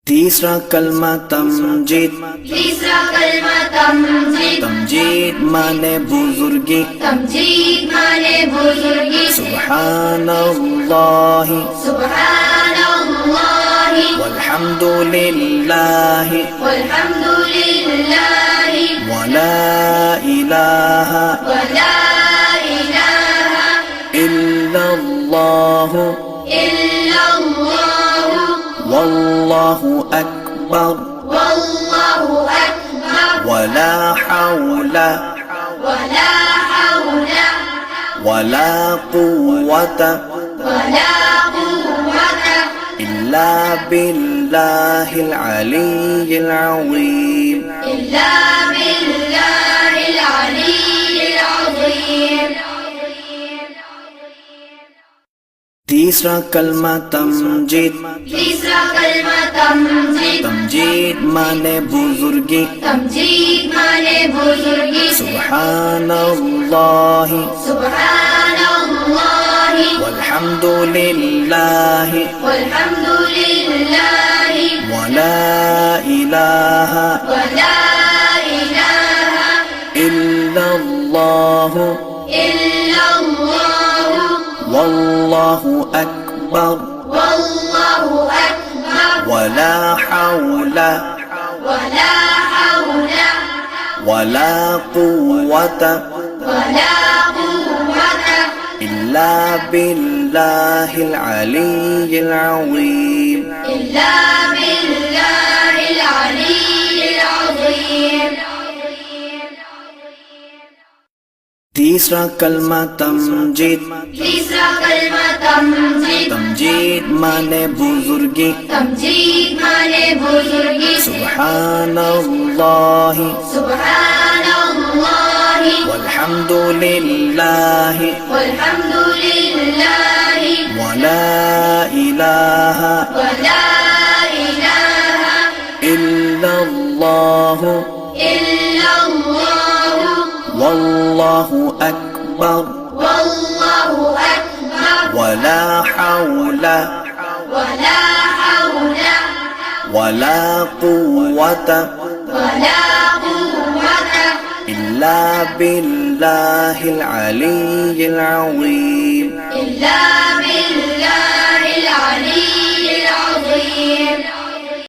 तीसरा कलमा तमजीद। तीसरा कलमा तमजीद। तमजीद माने बुजुर्गी। तमजीद माने बुजुर्गी। सुब्हानल्लाहि सुब्हानल्लाहि वल्हम्दुलिल्लाहि वल्हम्दुलिल्लाहि वला इलाहा वला इलाहा इल्लल्लाहु इल्लल्लाहु वल्लाहु अकबर वल्लाहु अकबर वला हौला वला हौला वला कुव्वता वला कुव्वता इल्ला बिल्लाहिल अलिय्यिल अज़ीम। इल्ला बिल्लाहिल अलिय्यिल अज़ीम। तीसरा कलमा तमजीद। तीसरा कलमा तमजीद। तमजीद माने बुजुर्गी। तमजीद माने बुजुर्गी। सुब्हानल्लाहि सुब्हानल्लाहि वल्हम्दुलिल्लाहि वल्हम्दुलिल्लाहि वला इलाहा वला इलाहा इल्लल्लाहु इल्लल्लाहु वल्लाहु अकबर वल्लाहु अकबर वला हौला वला हौला वला कुव्वता वला कुव्वता इल्ला बिल्लाहिल अलिय्यिल अज़ीम। इल्ला बिल्लाहिल अलिय्यिल अज़ीम। तीसरा कलमा तमजीद। तीसरा कलमा तमजीद। तमजीद माने बुजुर्गी। तमजीद माने बुजुर्गी। सुब्हानल्लाहि सुब्हानल्लाहि वल्हम्दुलिल्लाहि वल्हम्दुलिल्लाहि वला इलाहा वला इलाहा इल्लल्लाहु इल्लल्लाहु वल्लाहु अकबर वल्लाहु अकबर वला हौला वला हौला वला कुव्वता वला कुव्वता इल्ला बिल्लाहिल अलिय्यिल अज़ीम। इल्ला बिल्लाहिल अलिय्यिल अज़ीम।